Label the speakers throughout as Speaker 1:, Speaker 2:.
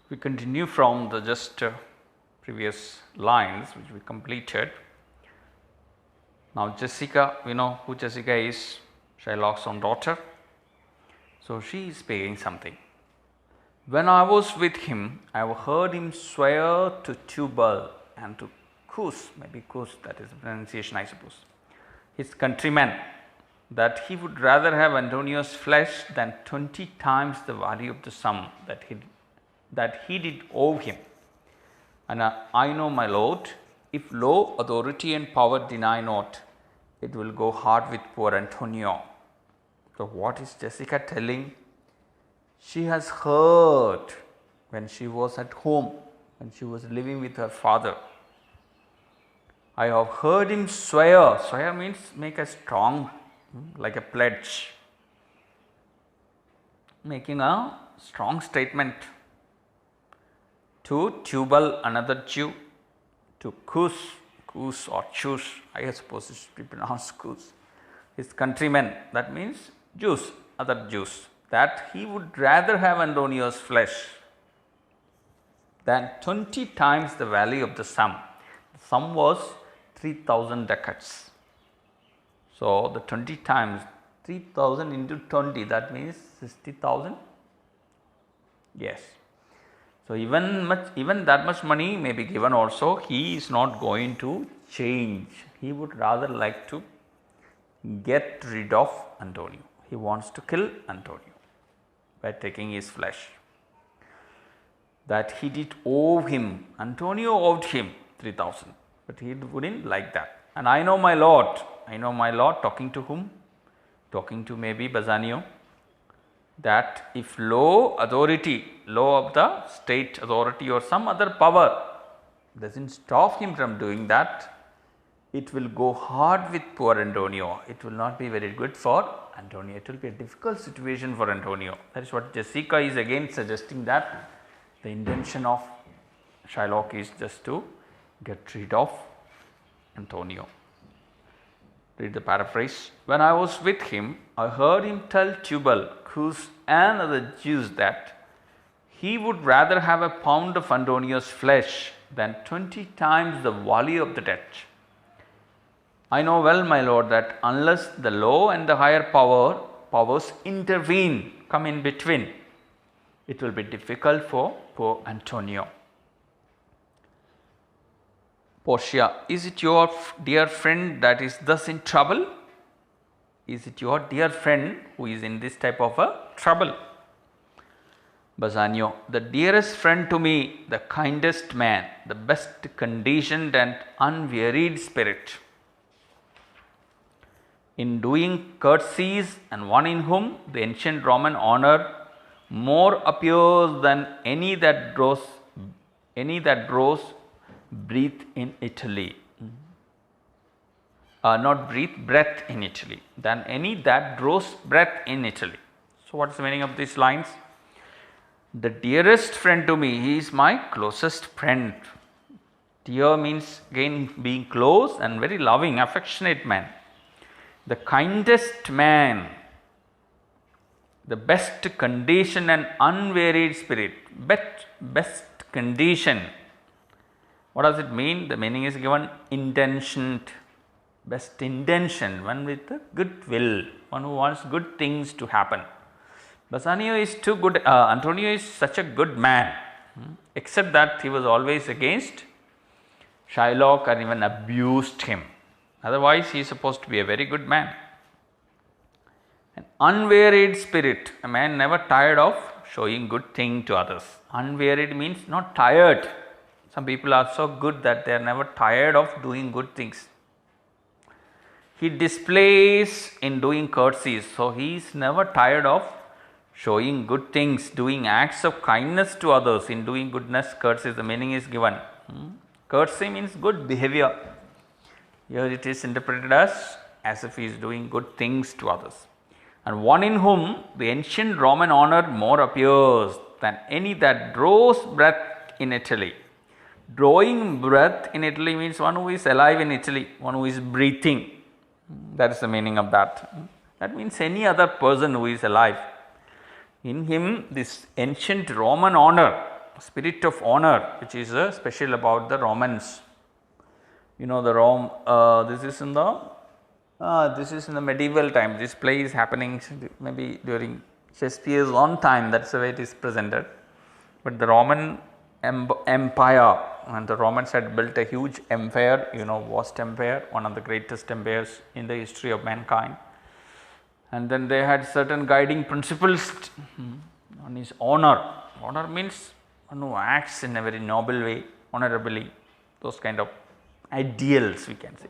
Speaker 1: We continue from the just previous lines which we completed. Now Jessica, we know who Jessica is, Shylock's own daughter. So she is paying something. When I was with him, I heard him swear to Tubal and to Cus, maybe Cus, that is the pronunciation I suppose, his countrymen, that he would rather have Antonio's flesh than 20 times the value of the sum that he did owe him. And I know, my lord, if law, authority and power deny not, it will go hard with poor Antonio. So what is Jessica telling? She has heard when she was at home, when she was living with her father. I have heard him swear. Swear means make a strong, like a pledge, making a strong statement to Tubal, another Jew, to Cus or Chus, I suppose it should be pronounced Cus, his countrymen, that means Jews, other Jews, that he would rather have Antonio's flesh than 20 times the value of the sum. The sum was 3000 ducats. So, the 20 times 3000 into 20, that means 60,000. Yes. So, even that much money may be given also, he is not going to change. He would rather like to get rid of Antonio. He wants to kill Antonio by taking his flesh. That he did owe him, Antonio owed him 3000, but he wouldn't like that. And I know, my lord, talking to whom? Talking to maybe Bassanio, that if law, authority, law of the state authority or some other power doesn't stop him from doing that, it will go hard with poor Antonio. It will not be very good for Antonio. It will be a difficult situation for Antonio. That is what Jessica is again suggesting, that the intention of Shylock is just to get rid of Antonio. Read the paraphrase. When I was with him, I heard him tell Tubal, Cus and other Jews that he would rather have a pound of Antonio's flesh than 20 times the value of the debt. I know well, my lord, that unless the law and the higher powers intervene, come in between, it will be difficult for poor Antonio. Portia, is it your dear friend that is thus in trouble? Is it your dear friend who is in this type of a trouble? Bassanio, the dearest friend to me, the kindest man, the best conditioned and unwearied spirit, in doing courtesies, and one in whom the ancient Roman honor more appears than any that draws breath in Italy. Breath in Italy, than any that draws breath in Italy. So, what is the meaning of these lines? The dearest friend to me, he is my closest friend. Dear means again being close and very loving, affectionate man. The kindest man, the best condition and unwearied spirit, best condition. What does it mean? The meaning is given intentioned, best intention, one with a good will, one who wants good things to happen. Bassanio is too good, Antonio is such a good man, except that he was always against Shylock and even abused him. Otherwise, he is supposed to be a very good man. An unwearied spirit, a man never tired of showing good thing to others. Unwearied means not tired. Some people are so good that they are never tired of doing good things. He displays in doing courtesies, so he is never tired of showing good things, doing acts of kindness to others. In doing goodness, courtesies, the meaning is given. Courtesy means good behavior. Here it is interpreted as if he is doing good things to others. And one in whom the ancient Roman honor more appears than any that draws breath in Italy. Drawing breath in Italy means one who is alive in Italy, one who is breathing. That is the meaning of that. That means any other person who is alive. In him, this ancient Roman honor spirit of honor, which is special about the Romans. You know, the this is in the medieval time. This play is happening maybe during Shakespeare's own time. That's the way it is presented. But the Roman Empire, and the Romans had built a huge empire, vast empire, one of the greatest empires in the history of mankind. And then they had certain guiding principles. One is honor. Honor means one who acts in a very noble way, honorably, those kind of ideals we can say.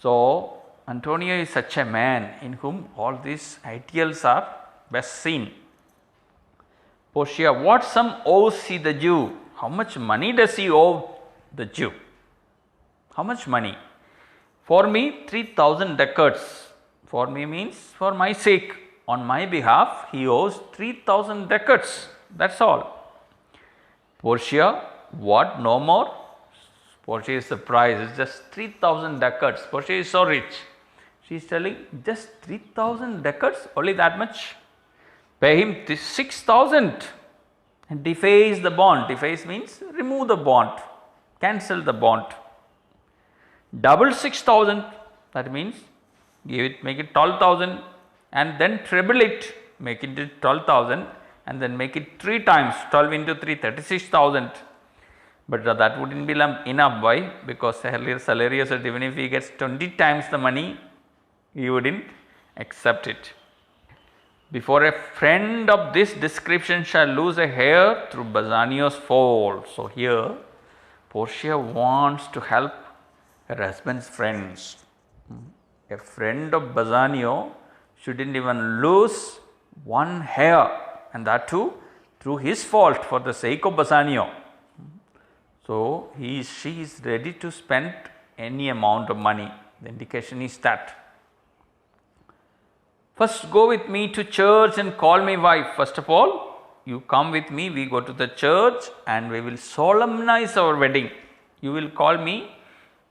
Speaker 1: So, Antonio is such a man in whom all these ideals are best seen. Portia, what sum owes he the Jew? How much money does he owe the Jew? How much money? For me, 3,000 ducats. For me means for my sake. On my behalf, he owes 3,000 ducats. That's all. Portia, what? No more? Portia is surprised. It's just 3,000 ducats. Portia is so rich. She is telling just 3,000 ducats, only that much. Pay him 6,000 and deface the bond. Deface means remove the bond, cancel the bond. Double 6,000, that means make it 12,000 and then treble it, make it 12,000 and then make it 3 times, 12 into 3, 36,000. But that wouldn't be enough. Why? Because earlier Salarius said even if he gets 20 times the money, he wouldn't accept it. Before a friend of this description shall lose a hair through Bassanio's fault. So, here Portia wants to help her husband's friends. A friend of Bassanio shouldn't even lose one hair, and that too through his fault, for the sake of Bassanio. So, she is ready to spend any amount of money. The indication is that. First, go with me to church and call me wife. First of all, you come with me, we go to the church and we will solemnize our wedding. You will call me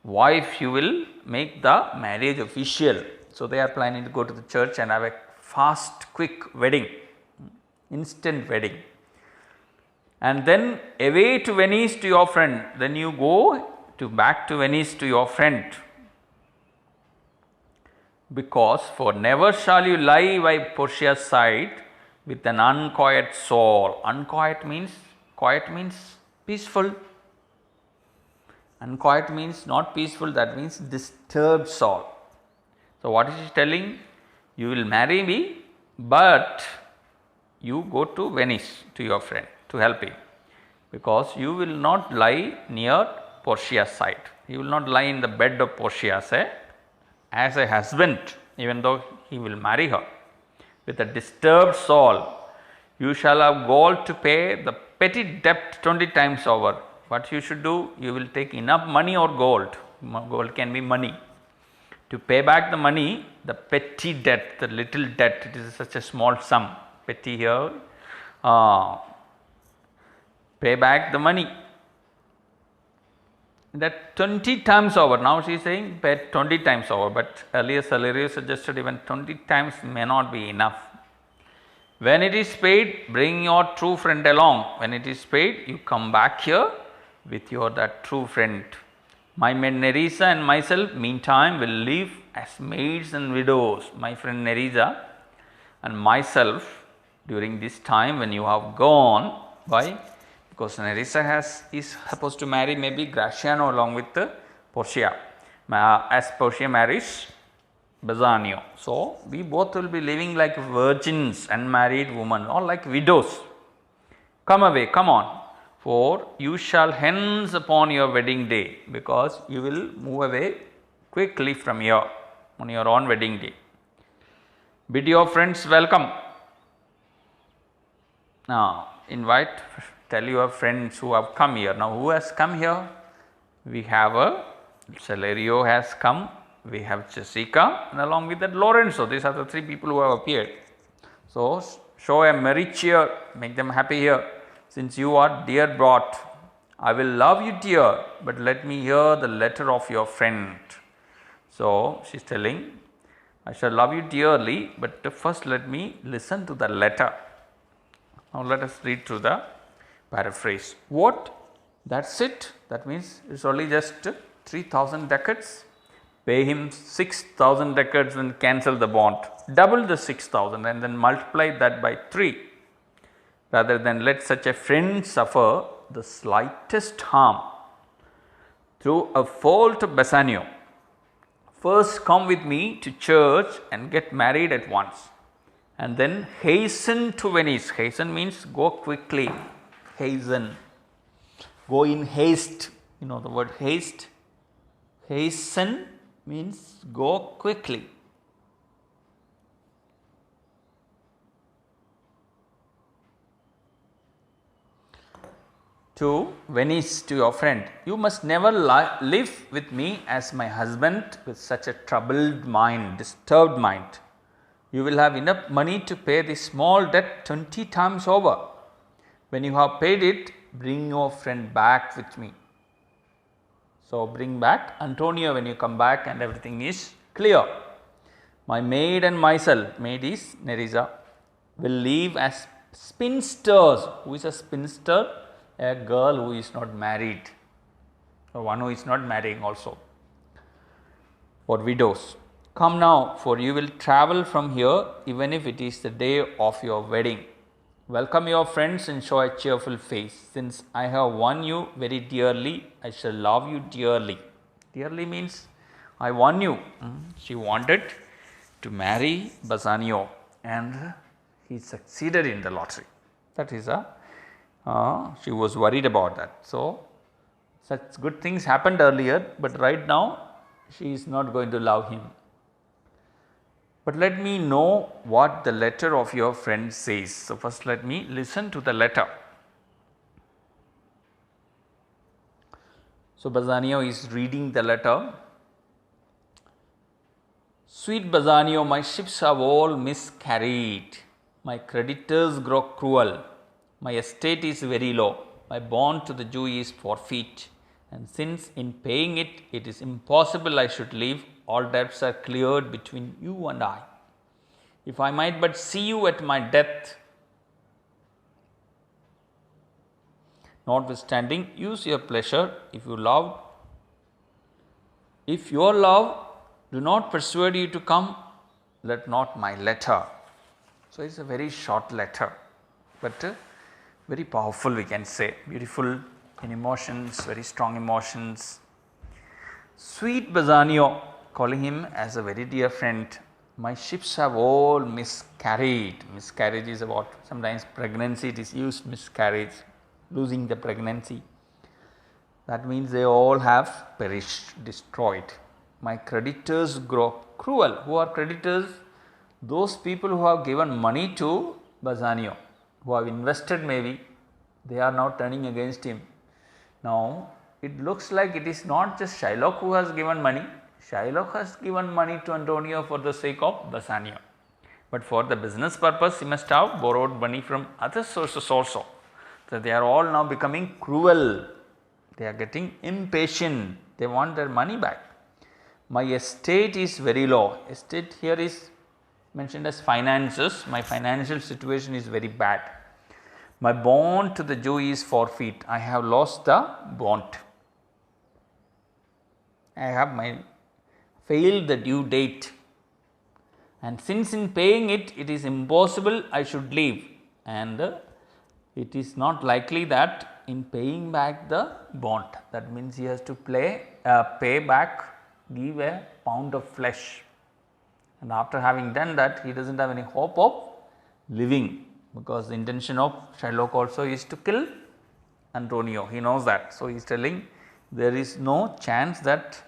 Speaker 1: wife, you will make the marriage official. So, they are planning to go to the church and have a fast, quick wedding, instant wedding. And then away to Venice to your friend. Then you go back to Venice to your friend. Because for never shall you lie by Portia's side with an unquiet soul. Unquiet means, quiet means peaceful. Unquiet means not peaceful, that means disturbed soul. So, what is he telling? You will marry me, but you go to Venice to your friend to help him, because you will not lie near Portia's side. He will not lie in the bed of Portia as a husband, even though he will marry her. With a disturbed soul, you shall have gold to pay the petty debt 20 times over. What you should do? You will take enough money or gold. Gold can be money. To pay back the money, the petty debt, the little debt, it is such a small sum. Petty here, pay back the money. That 20 times over. Now she is saying pay 20 times over, but earlier Salarius suggested even 20 times may not be enough. When it is paid, bring your true friend along. When it is paid, you come back here with that true friend. My maid Nerissa and myself meantime will live as maids and widows. My friend Nerissa and myself during this time when you have gone. Why? Because Nerissa is supposed to marry maybe Gratiano along with Portia, as Portia marries Bassanio. So, we both will be living like virgins, unmarried women, or like widows. Come away, come on, for you shall hence upon your wedding day, because you will move away quickly from here on your own wedding day. Bid your friends welcome. Now, tell your friends who have come here. Now, who has come here? We have Celerio has come, we have Jessica, and along with that Lorenzo. These are the 3 people who have appeared. So, show a merry cheer, make them happy here. Since you are dear brought, I will love you dear, but let me hear the letter of your friend. So, she is telling, I shall love you dearly, but first let me listen to the letter. Now, let us read through the Paraphrase. What? That's it. That means it's only just 3000 ducats. Pay him 6000 ducats and cancel the bond. Double the 6000 and then multiply that by 3. Rather than let such a friend suffer the slightest harm through a fault of Bassanio. First come with me to church and get married at once, and then hasten to Venice. Hasten means go quickly. Hasten. Go in haste. You know the word haste. Hasten means go quickly. To Venice, to your friend. You must never live with me as my husband with such a troubled mind, disturbed mind. You will have enough money to pay the small debt 20 times over. When you have paid it, bring your friend back with me. So, bring back Antonio when you come back and everything is clear. My maid and myself, maid is Nerissa, will live as spinsters. Who is a spinster? A girl who is not married, or one who is not marrying also, for widows. Come now, for you will travel from here even if it is the day of your wedding. Welcome your friends and show a cheerful face. Since I have won you very dearly, I shall love you dearly. Dearly means I won you. She wanted to marry Bassanio and he succeeded in the lottery. That is she was worried about that. So, such good things happened earlier, but right now she is not going to love him. But let me know what the letter of your friend says. So, first let me listen to the letter. So, Bassanio is reading the letter. Sweet Bassanio, my ships have all miscarried. My creditors grow cruel. My estate is very low. My bond to the Jew is forfeit. And since in paying it, it is impossible I should live, all debts are cleared between you and I. If I might but see you at my death, notwithstanding, use your pleasure. If your love do not persuade you to come, let not my letter. So, it's a very short letter, but very powerful, we can say, beautiful in emotions, very strong emotions. Sweet Bassanio, calling him as a very dear friend. My ships have all miscarried. Miscarriage is about, sometimes pregnancy it is used, miscarriage, losing the pregnancy. That means they all have perished, destroyed. My creditors grow cruel. Who are creditors? Those people who have given money to Bassanio, who have invested maybe, they are now turning against him. Now, it looks like it is not just Shylock who has given money. Shylock has given money to Antonio for the sake of Bassanio, but for the business purpose he must have borrowed money from other sources also. So, they are all now becoming cruel, they are getting impatient, they want their money back. My estate is very low. Estate here is mentioned as finances. My financial situation is very bad. My bond to the Jew is forfeit. I have lost the bond. I have failed the due date, and since in paying it, it is impossible I should leave, and it is not likely that in paying back the bond, that means he has to pay back, give a pound of flesh, and after having done that, he does not have any hope of living, because the intention of Shylock also is to kill Antonio, he knows that. So, he is telling there is no chance that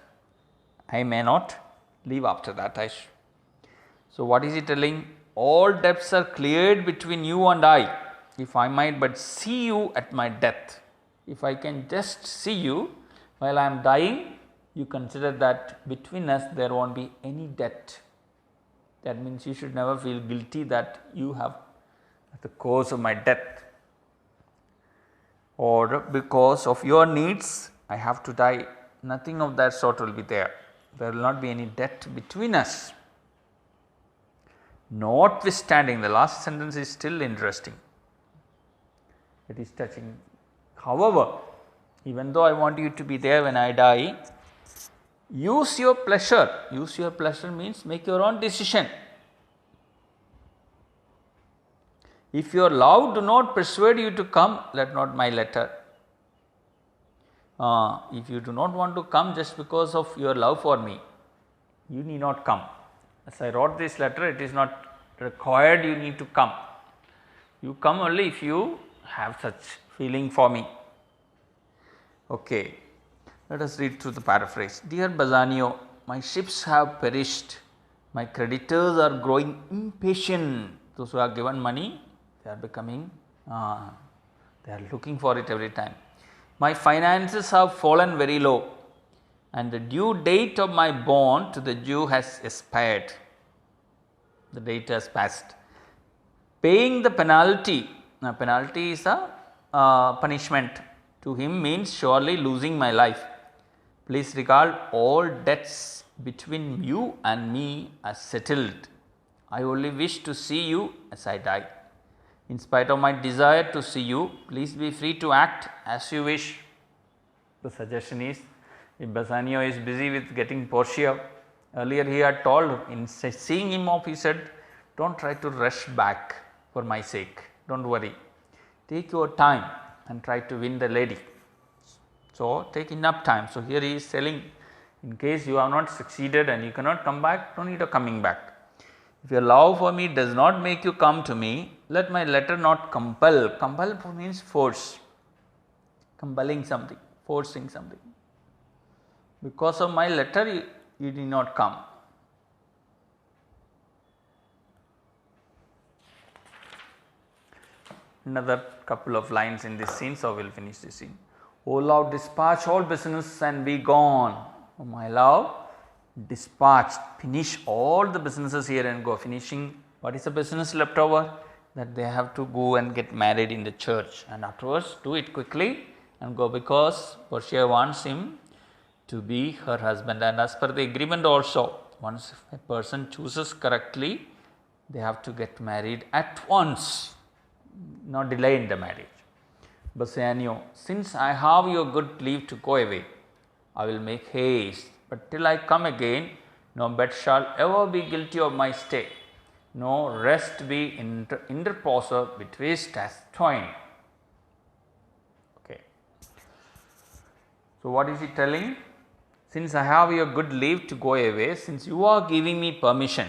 Speaker 1: I may not live after that. So, what is he telling? All debts are cleared between you and I. If I might but see you at my death, if I can just see you while I am dying, you consider that between us there will not be any debt. That means you should never feel guilty that you have the cause of my death, or because of your needs I have to die. Nothing of that sort will be there. There will not be any debt between us. Notwithstanding, the last sentence is still interesting. It is touching However, even though I want you to be there when I die, use your pleasure. Use your pleasure means make your own decision. If your love do not persuade you to come, let not my letter. If you do not want to come just because of your love for me, you need not come. As I wrote this letter, it is not required you need to come. You come only if you have such feeling for me. Okay, let us read through the paraphrase. Dear Bassanio, my ships have perished. My creditors are growing impatient. Those who have given money, they are becoming, they are looking for it every time. My finances have fallen very low, and the due date of my bond to the Jew has expired. The date has passed. Paying the penalty, now penalty is a punishment to him, means surely losing my life. Please regard all debts between you and me as settled. I only wish to see you as I die. In spite of my desire to see you, please be free to act as you wish. The suggestion is, if Bassanio is busy with getting Portia, earlier he had told, in seeing him off, he said, don't try to rush back for my sake, don't worry, take your time and try to win the lady. So, take enough time. So, here he is telling, in case you have not succeeded and you cannot come back, don't need a coming back. If your love for me does not make you come to me, let my letter not compel. Compel means force, compelling something, forcing something. Because of my letter, you did not come. Another couple of lines in this scene, so we will finish this scene. O love, dispatch all business and be gone. O my love, dispatch, finish all the businesses here and go. Finishing, what is the business left over? That they have to go and get married in the church, and afterwards do it quickly and go, because Portia wants him to be her husband. And as per the agreement also, once a person chooses correctly, they have to get married at once, not delay in the marriage. Bassanio, since I have your good leave to go away, I will make haste, but till I come again, no bed shall ever be guilty of my stay, no rest be interposer betwixt us twain. Okay. So, what is he telling? Since I have your good leave to go away, since you are giving me permission,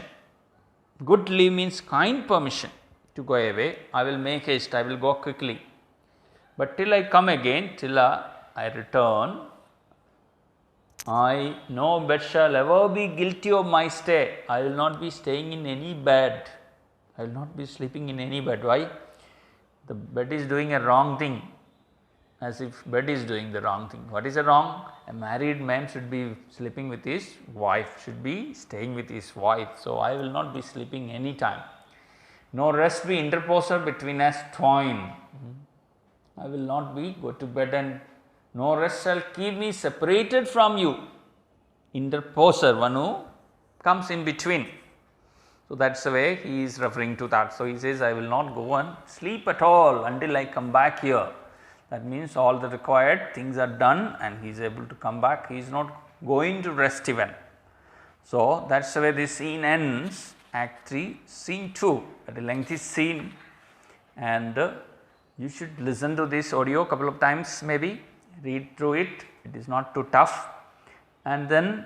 Speaker 1: good leave means kind permission to go away, I will make haste, I will go quickly. But till I come again, till I return, I no bed shall ever be guilty of my stay. I will not be staying in any bed. I will not be sleeping in any bed. Why? The bed is doing a wrong thing, as if bed is doing the wrong thing. What is the wrong? A married man should be sleeping with his wife, should be staying with his wife. So, I will not be sleeping any time. No rest be interposer between us twain. I will not be go to bed, and no rest shall keep me separated from you. Interposer, one who comes in between. So, that is the way he is referring to that. So, he says, I will not go and sleep at all until I come back here. That means all the required things are done and he is able to come back. He is not going to rest even. So, that is the way this scene ends. Act 3, scene 2, a lengthy scene, and you should listen to this audio couple of times, maybe read through it, it is not too tough, and then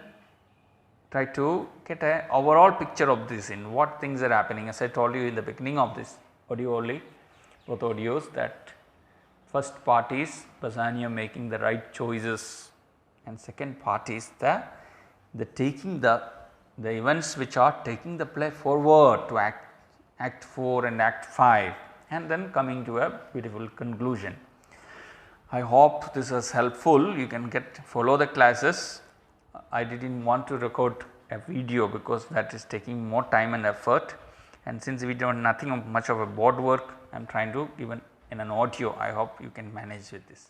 Speaker 1: try to get an overall picture of this in what things are happening. As I told you in the beginning of this audio only, both audios, that first part is Bassanio making the right choices, and second part is the taking the events which are taking the play forward to act 4 and act 5, and then coming to a beautiful conclusion. I hope this was helpful. You can follow the classes. I did not want to record a video because that is taking more time and effort, and since we do nothing much of a board work, I am trying to give in an audio. I hope you can manage with this.